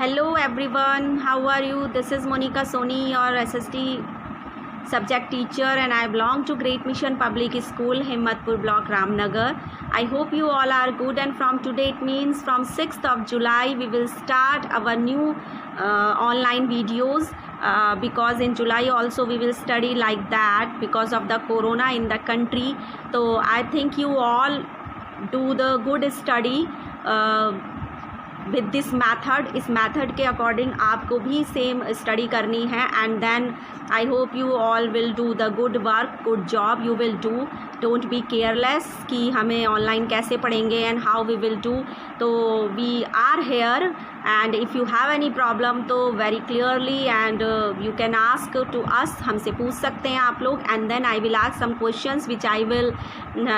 Hello everyone, how are you? This is Monica Soni, your SST subject teacher, and I belong to Great Mission Public School, Himmatpur Block, Ramnagar. I hope you all are good, and from today it means from 6th of July we will start our new online videos. Because in July also we will study like that because of the corona in the country. So I think you all do the good study with this method. इस method के according आपको भी same study करनी है, and then I hope you all will do the good work, good job you will do. Don't be careless कि हमें online कैसे पढ़ेंगे and how we will do. तो we are here, and if you have any problem तो very clearly and you can ask to us, हमसे पूछ सकते हैं आप लोग, and then I will ask some questions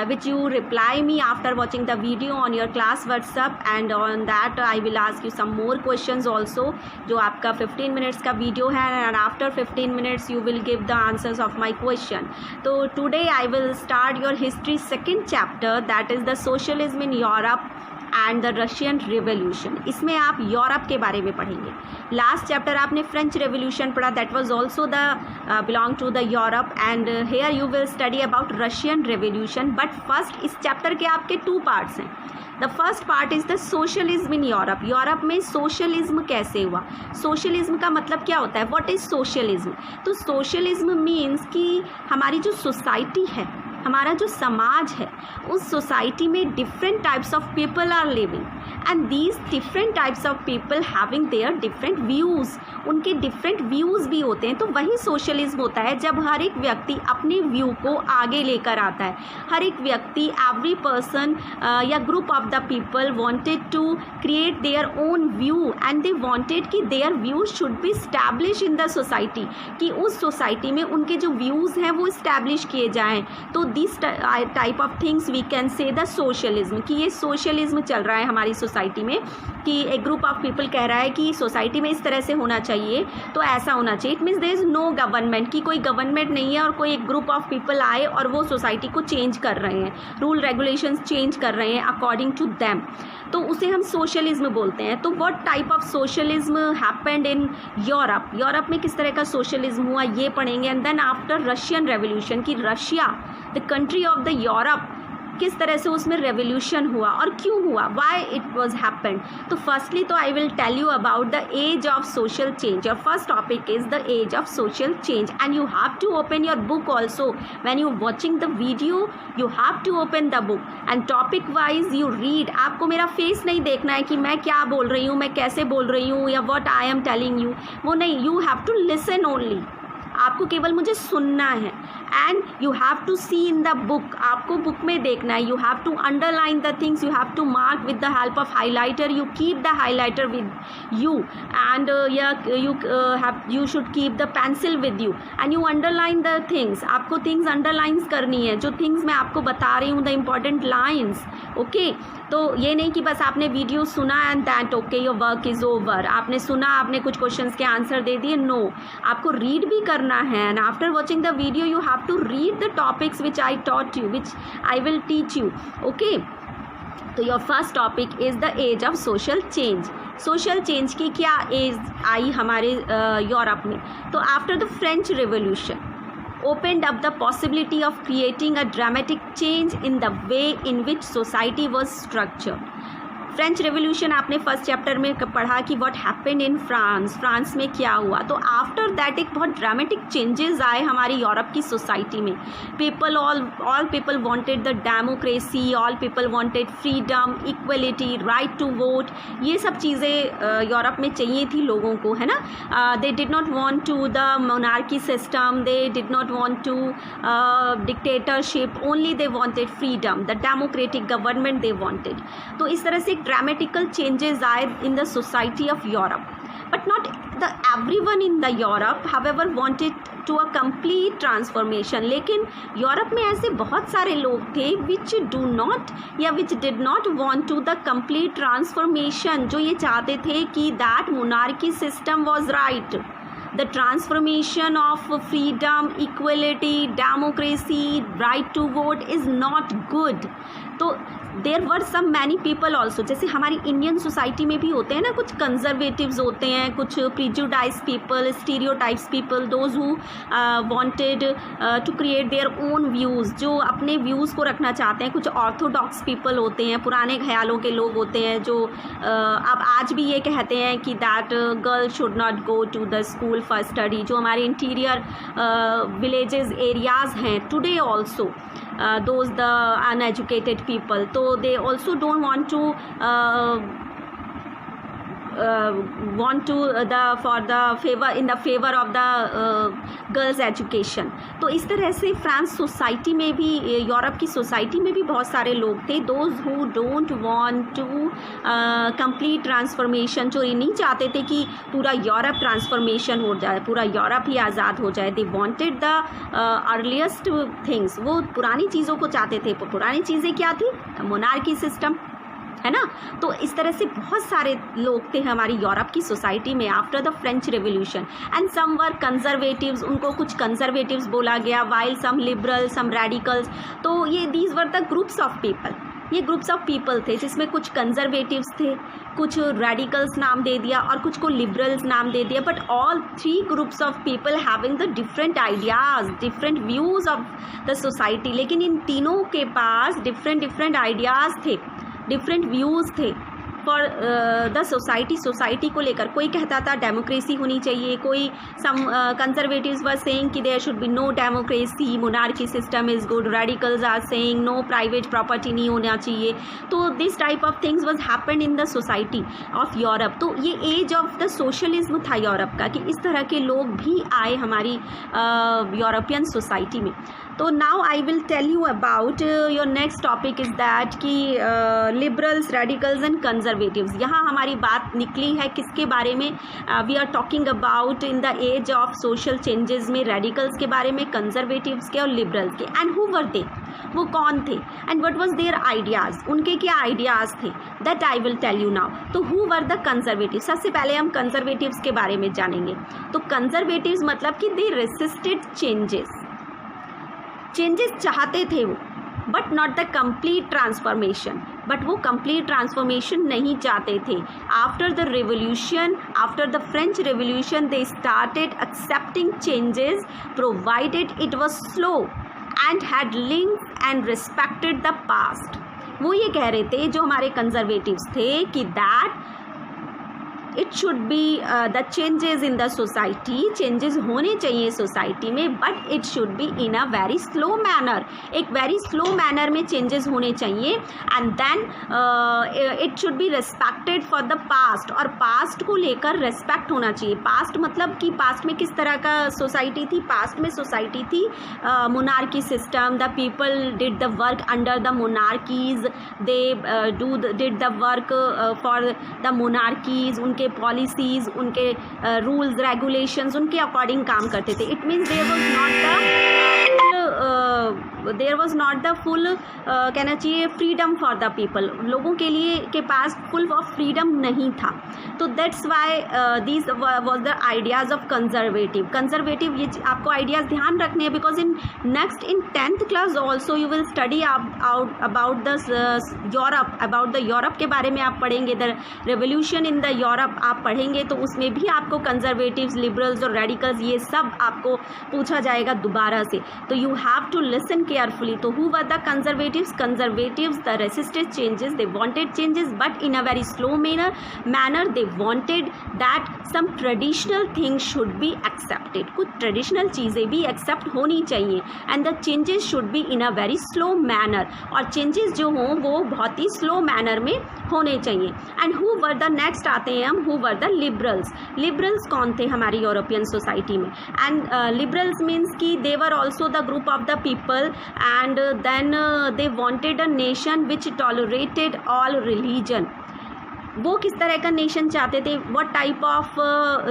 which you reply me after watching the video on your class WhatsApp, and on that I will ask you some more questions also. जो आपका 15 minutes का video है, and after 15 minutes you will give the answers of my question. तो today I will start your history second chapter, that is the socialism in Europe and the Russian revolution. इसमें आप Europe के बारे में पढ़ेंगे. Last chapter आपने French revolution पढ़ा, that was also the belong to the Europe, and here you will study about Russian revolution. But first इस chapter के आपके 2 पार्ट्स हैं. The first part is the socialism in Europe. Europe में socialism कैसे हुआ, socialism का मतलब क्या होता है, व्हाट इज़ सोशलिज्म. तो सोशलिज्म मीन्स कि हमारी जो सोसाइटी है, हमारा जो समाज है, उस सोसाइटी में different types of people are living, and these different types of people having their different views. उनके डिफरेंट व्यूज़ भी होते हैं. तो वही सोशलिज्म होता है जब हर एक व्यक्ति अपने व्यू को आगे लेकर आता है. हर एक व्यक्ति, एवरी पर्सन या group of the people wanted to create their own view, and they wanted कि their views should be establish in the society, कि उस सोसाइटी में उनके जो व्यूज़ हैं वो इस्टेब्लिश किए जाएँ. तो this type of things we can say the socialism, कि ये सोशलिज्म चल रहा है हमारी सोसाइटी में, कि एक ग्रुप ऑफ पीपल कह रहा है कि सोसाइटी में इस तरह से होना चाहिए, तो ऐसा होना चाहिए. It means there is no government, कि कोई गवर्नमेंट नहीं है और कोई एक ग्रुप ऑफ पीपल आए और वो सोसाइटी को चेंज कर रहे हैं, रूल रेगुलेशंस चेंज कर रहे हैं अकॉर्डिंग टू देम. तो उसे हम सोशलिज्म बोलते हैं. तो what type of socialism happened in Europe, Europe में किस तरह का सोशलिज्म हुआ ये पढ़ेंगे. And then after Russian revolution, कि Russia the country of the Europe, किस तरह से उसमें रेवोल्यूशन हुआ और क्यों हुआ, व्हाई इट वाज हैपेंड. तो फर्स्टली तो I will tell you about the age of social change. Your first topic is the age of social change, and you have to open your book also. When you watching the video you have to open the book, and topic wise you read. आपको मेरा face नहीं देखना है कि मैं क्या बोल रही हूँ, मैं कैसे बोल रही हूँ, या what I am telling you, वो नहीं. You have to listen only, आपको केवल मुझे सुनना है. And you have to see in the book, आपको बुक में देखना है. You have to underline the things, you have to mark with the help of highlighter. You keep the highlighter with you, and you should keep the pencil with you, and you underline the things. आपको things underlines करनी है, जो things मैं आपको बता रही हूँ, the important lines. Okay, तो ये नहीं कि बस आपने वीडियो सुना and that okay your work is over. आपने सुना, आपने कुछ क्वेश्चंस के आंसर दे दिए, नो. आपको रीड भी करना है, and after watching the video you have to read the topics which I taught you, which I will teach you. Okay, तो your first topic is the age of social change. Social change की क्या as I हमारे Europe में. तो after the French revolution opened up the possibility of creating a dramatic change in the way in which society was structured. French revolution आपने first chapter में पढ़ा कि what happened in France, France में क्या हुआ. तो आफ्टर दैट एक बहुत ड्रामेटिक चेंजेस आए हमारी यूरोप की सोसाइटी में. People all people wanted the democracy, all people wanted freedom, equality, right to vote. ये सब चीज़ें यूरोप में चाहिए थी लोगों को, है ना. They did not want to the monarchy system, they did not want to dictatorship, only they wanted freedom, the democratic government they wanted. तो इस तरह से dramatical changes are in the society of Europe, but not the everyone in the Europe however wanted to a complete transformation. लेकिन Europe में ऐसे बहुत सारे लोग थे which do not या which did not want to the complete transformation, जो ये चाहते थे कि that monarchy system was right, the transformation of freedom, equality, democracy, right to vote is not good. तो there were some many people also, जैसे हमारी Indian society में भी होते हैं ना, कुछ कंजर्वेटिव्स होते हैं, कुछ prejudice people, stereotypes people, those who wanted to create their own views, जो अपने व्यूज़ को रखना चाहते हैं। कुछ ऑर्थोडॉक्स पीपल होते हैं, पुराने ख्यालों के लोग होते हैं, जो अब आज भी ये कहते हैं कि that girl should not go to the school for study. जो हमारे इंटीरियर विलेजेस एरियाज़ हैं today also, those the uneducated people, so they also don't want to in the favor of the girls education। तो इस तरह से France society में भी, Europe की सोसाइटी में भी बहुत सारे लोग थे, those who don't want to complete transformation, जो ये नहीं चाहते थे कि पूरा यूरोप ट्रांसफॉर्मेशन हो जाए, पूरा यूरोप ही आज़ाद हो जाए। They wanted the earliest things, वो पुरानी चीज़ों को चाहते थे। पुरानी चीज़ें क्या थी? मोनार्की सिस्टम, है ना। तो इस तरह से बहुत सारे लोग थे हमारी यूरोप की सोसाइटी में after the French revolution. And some were conservatives, उनको कुछ कंजर्वेटिव्स बोला गया, while some liberal, some radicals. तो ये these were the groups of people, ये ग्रुप्स ऑफ पीपल थे, जिसमें कुछ कंजर्वेटिव्स थे, कुछ रेडिकल्स नाम दे दिया और कुछ को लिबरल्स नाम दे दिया। But all three groups of people having the different ideas, different views of the society. लेकिन इन तीनों के पास डिफरेंट आइडियाज़ थे, डिफरेंट व्यूज़ थे फॉर द सोसाइटी को लेकर। कोई कहता था डेमोक्रेसी होनी चाहिए, कोई सम कंजर्वेटिव्स वर सेइंग कि there should be no democracy, monarchy system is good. Radicals are saying no, private property नहीं होना चाहिए। तो this type of things was happened in the society of Europe. तो ये एज ऑफ द सोशलिज्म था Europe का, कि इस तरह के लोग भी आए हमारी यूरोपियन सोसाइटी में। तो now I will tell you about your next topic is that कि लिबरल्स, रेडिकल्स एंड कंजर्वेटिव्स। यहाँ हमारी बात निकली है किसके बारे में? We are talking about in the age of social changes में रेडिकल्स के बारे में, कंजर्वेटिव्स के और लिबरल्स के। एंड हु वर दे, वो कौन थे? And what was their ideas, उनके क्या आइडियाज़ थे? That I will tell you now. तो हु वर द कंजर्वेटिव्स? सबसे पहले हम कंजर्वेटिव्स के बारे में जानेंगे। तो कंजर्वेटिव्स मतलब कि दे रेसिस्टेड चेंजेस, चेंजेस चाहते थे वो, but not the complete transformation, but वो कंप्लीट ट्रांसफॉर्मेशन नहीं चाहते थे। After the revolution, after the French revolution, they started accepting changes provided it was slow and had linked and respected the past. वो ये कह रहे थे, जो हमारे कंजर्वेटिव्स थे, कि that it should be the changes in the society, changes होने चाहिए सोसाइटी में, but it should be in a very slow manner, एक वेरी स्लो मैनर में चेंजेस होने चाहिए। And then it should be respected for the past, और past को लेकर रेस्पेक्ट होना चाहिए। पास्ट मतलब कि पास्ट में किस तरह का सोसाइटी थी? पास्ट में सोसाइटी थी monarchy system, the people did the work under the monarchies, they did the work for the monarchies, उनके पॉलिसीज़, उनके रूल्स रेगुलेशंस, उनके अकॉर्डिंग काम करते थे। It means there was not the full कहना चाहिए फ्रीडम फॉर द पीपल, लोगों के लिए के पास फुल ऑफ फ्रीडम नहीं था। तो that's why these was the ideas of conservative. Conservative ये आपको आइडियाज़ ध्यान रखने हैं, because in next in 10th class also you will study about the Europe, about the Europe के बारे में आप पढ़ेंगे, the revolution in the Europe आप पढ़ेंगे। तो उसमें भी आपको कंजर्वेटिव्स, लिबरल्स और रेडिकल्स ये सब आपको पूछा जाएगा दोबारा से। तो you have to listen carefully. तो who were the conservatives? Conservatives the resisted changes, they wanted changes but in a very slow manner. They wanted that some traditional things should be accepted, कुछ traditional चीज़ें भी accept होनी चाहिए। And the changes should be in a very slow manner, और changes जो हों वो बहुत ही स्लो मैनर में होने चाहिए। And who were the next आते हैं हम, who were the liberals. Liberals कौन थे हमारी यूरोपियन सोसाइटी में? एंड लिबरल्स मीन्स कि they were also the group of the people, and then they wanted a nation which tolerated all religion। वो किस तरह का नेशन चाहते थे? what type of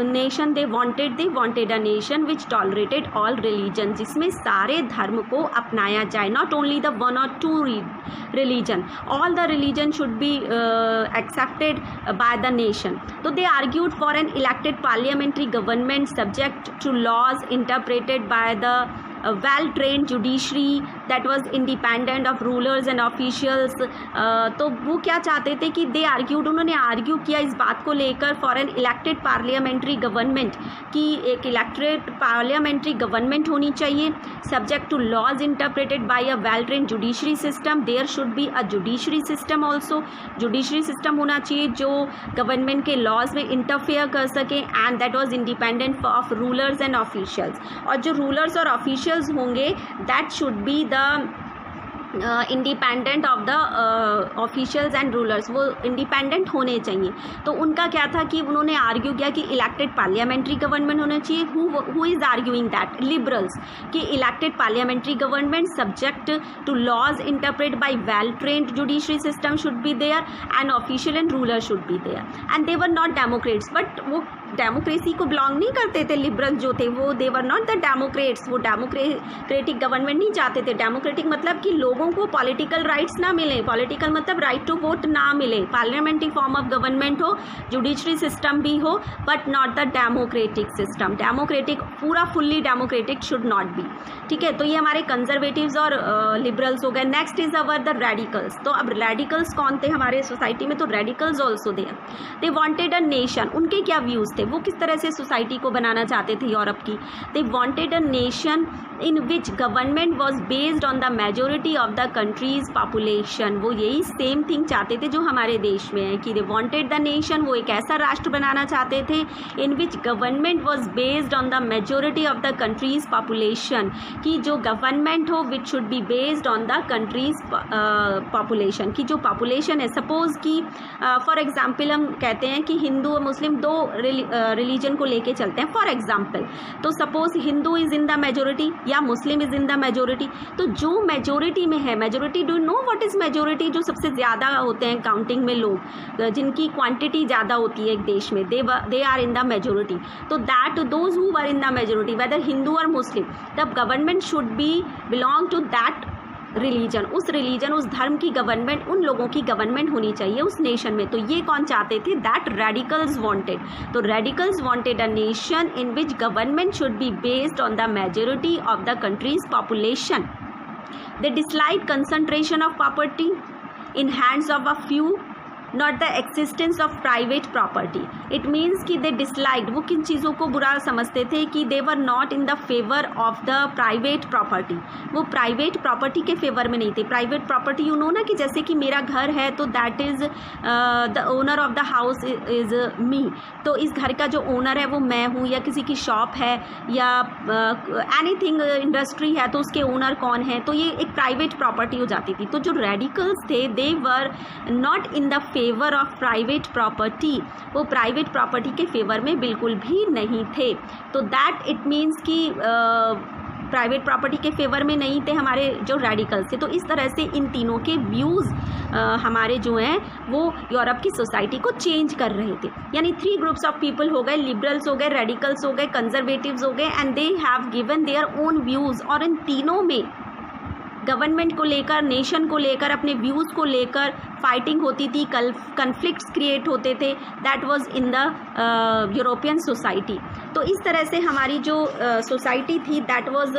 nation they wanted? they wanted a nation which tolerated all religion, जिसमें सारे धर्म को अपनाया जाए, not only the one or two religion, all the religion should be accepted by the nation। तो they argued for an elected parliamentary government subject to laws interpreted by the well trained judiciary, that was independent of rulers and officials. तो वो क्या चाहते थे कि दे argued, उन्होंने argue किया इस बात को लेकर for an elected parliamentary government, कि एक इलेक्टेड पार्लियामेंट्री गवर्नमेंट होनी चाहिए subject to laws interpreted by a well trained judiciary system. There should be a judiciary system also, judiciary system होना चाहिए जो गवर्नमेंट के लॉज में इंटरफेयर कर सके, and that was independent of rulers and officials. और जो रूलर्स और ऑफिशियल्स होंगे that should be the independent of the officials and rulers, वो इंडिपेंडेंट होने चाहिए। तो उनका क्या था कि उन्होंने आर्ग्यू किया कि इलेक्टेड पार्लियामेंट्री गवर्नमेंट होना चाहिए। Who is arguing that? Liberals, कि elected parliamentary government subject to laws interpret by well trained judiciary system should be there, and official and ruler should be there, and they were not democrats. But वो democracy को belong नहीं करते थे, liberals जो थे वो they were not the democrats, वो democratic government नहीं चाहते थे। डेमोक्रेटिक मतलब कि लोगों को पॉलिटिकल राइट्स ना मिले, पॉलिटिकल मतलब राइट टू वोट ना मिले, पार्लियामेंट्री फॉर्म ऑफ गवर्नमेंट हो, जुडिशरी सिस्टम भी हो, but not the democratic system. Democratic पूरा fully democratic should not be, ठीक है। तो ये हमारे कंजर्वेटिव्स और लिबरल्स हो गए। Next is our the radicals. तो अब रेडिकल्स कौन थे हमारे सोसाइटी में? तो radicals also they wanted a nation. उनके क्या व्यूज़ थे, वो किस तरह से सोसाइटी को बनाना चाहते थे यूरोप की? They wanted a nation in which government was based on the majority of the country's population. वो यही सेम थिंग चाहते थे जो हमारे देश में है, कि दे वांटेड द नेशन, वो एक ऐसा राष्ट्र बनाना चाहते थे in which government was based on the majority of the country's population, कि जो गवर्नमेंट हो which should be based on the country's population, की जो पॉपुलेशन है। सपोज कि फॉर एग्जाम्पल हम कहते हैं कि हिंदू और मुस्लिम दो रिलीजन को लेके चलते हैं फॉर एग्जाम्पल, तो suppose Hindu is in the majority या Muslim is in the majority. तो जो मेजोरिटी में है, majority, do know what is majority? जो सबसे ज़्यादा होते हैं काउंटिंग में लोग, जिनकी क्वांटिटी ज़्यादा होती है एक देश में, they are in the majority. तो that those who were in the majority whether Hindu और मुस्लिम, तब government should be belong to that religion, उस रिलीजन, उस धर्म की गवर्नमेंट, उन लोगों की गवर्नमेंट होनी चाहिए उस नेशन में। तो ये कौन चाहते थे? That radicals wanted. तो radicals wanted a nation in which government should be based on the majority of the country's population. They dislike concentration of property in hands of a few, not the existence of private property. It means कि they disliked, वो किन चीज़ों को बुरा समझते थे? कि they were not in the favour of the private property, वो प्राइवेट प्रॉपर्टी के फेवर में नहीं थे। प्राइवेट प्रॉपर्टी यू नो ना, कि जैसे कि मेरा घर है तो that is the owner of the house is me, तो इस घर का जो ओनर है वो मैं हूँ, या किसी की शॉप है या एनीथिंग इंडस्ट्री है तो उसके ओनर कौन है, तो ये एक प्राइवेट प्रॉपर्टी हो जाती थी। तो जो रेडिकल्स थे they were not in the favour of private property, वो प्राइवेट प्रॉपर्टी के फेवर में बिल्कुल भी नहीं थे। तो दैट इट मीन्स कि प्राइवेट प्रॉपर्टी के फेवर में नहीं थे हमारे जो रेडिकल्स थे। तो इस तरह से इन तीनों के व्यूज़ हमारे जो हैं वो यूरोप की सोसाइटी को चेंज कर रहे थे। यानी 3 ग्रुप्स ऑफ पीपल हो गए, लिबरल्स हो गए, रेडिकल्स हो गए, कंजर्वेटिव्स हो गए, and they have given there own views. और इन तीनों में गवर्नमेंट को लेकर, नेशन को लेकर, अपने व्यूज़ को लेकर फाइटिंग होती थी, कन्फ्लिक्ट्स क्रिएट होते थे। That was in the European society. तो इस तरह से हमारी जो सोसाइटी थी that was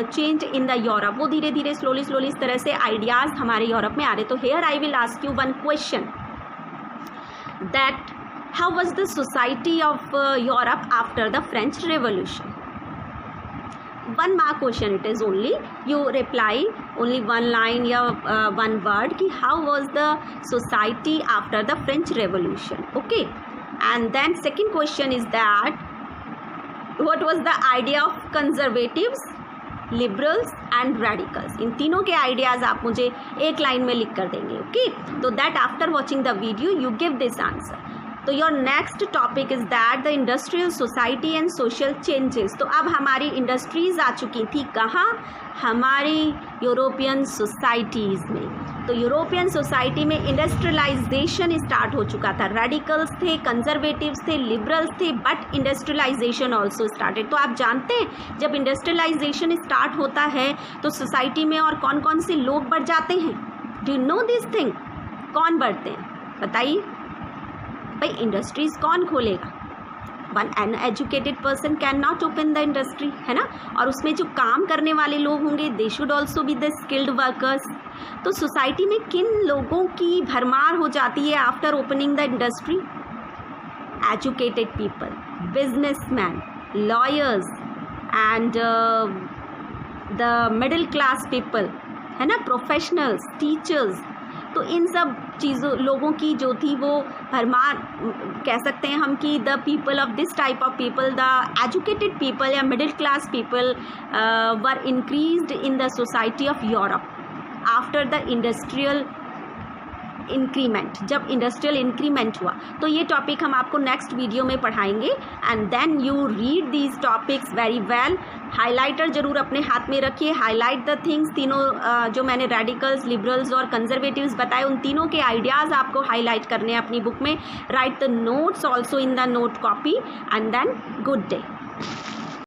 change in the Europe. वो धीरे धीरे स्लोली इस तरह से आइडियाज़ हमारे यूरोप में आ रहे। तो here I will ask you one question, that how was the society of Europe after the French revolution? 1 mark question it is only. You reply only 1 line या 1 word कि how was the society after the French Revolution, okay? And then second question is that what was the idea of conservatives, liberals and radicals? इन तीनों के ideas आप मुझे एक line में लिख कर देंगे, okay? तो that after watching the video you give this answer. तो your next topic is that the industrial society and social changes. तो अब हमारी इंडस्ट्रीज़ आ चुकी थी कहाँ? हमारी यूरोपियन सोसाइटीज़ में। तो यूरोपियन सोसाइटी में इंडस्ट्रियलाइजेशन स्टार्ट हो चुका था। रेडिकल्स थे, कंजर्वेटिव्स थे, लिबरल्स थे, बट इंडस्ट्रियलाइजेशन ऑल्सो स्टार्टेड। तो आप जानते हैं जब इंडस्ट्रियलाइजेशन स्टार्ट होता है तो सोसाइटी में और कौन कौन से लोग बढ़ जाते हैं? Do you know this thing? कौन बढ़ते हैं बताइए भाई? इंडस्ट्रीज़ कौन खोलेगा? One uneducated person can not open the industry, है ना। और उसमें जो काम करने वाले लोग होंगे they should also be the skilled workers. तो सोसाइटी में किन लोगों की भरमार हो जाती है after opening the industry? Educated people, businessman, lawyers and the middle class people, है ना, प्रोफेशनल्स, टीचर्स। तो इन सब चीज़ों लोगों की जो थी वो भरमार कह सकते हैं हम कि the people of this type of people, the educated people या middle class people were increased in the society of Europe after the industrial increment, जब इंडस्ट्रियल इंक्रीमेंट हुआ। तो ये टॉपिक हम आपको नेक्स्ट वीडियो में पढ़ाएंगे and then you read these topics very well. Highlighter जरूर अपने हाथ में रखिए, हाईलाइट द थिंग्स, तीनों जो मैंने रेडिकल्स, लिबरल्स और कंजर्वेटिव्स बताए उन तीनों के आइडियाज़ आपको हाईलाइट करने हैं अपनी बुक में। Write the notes also in the note copy and then good day.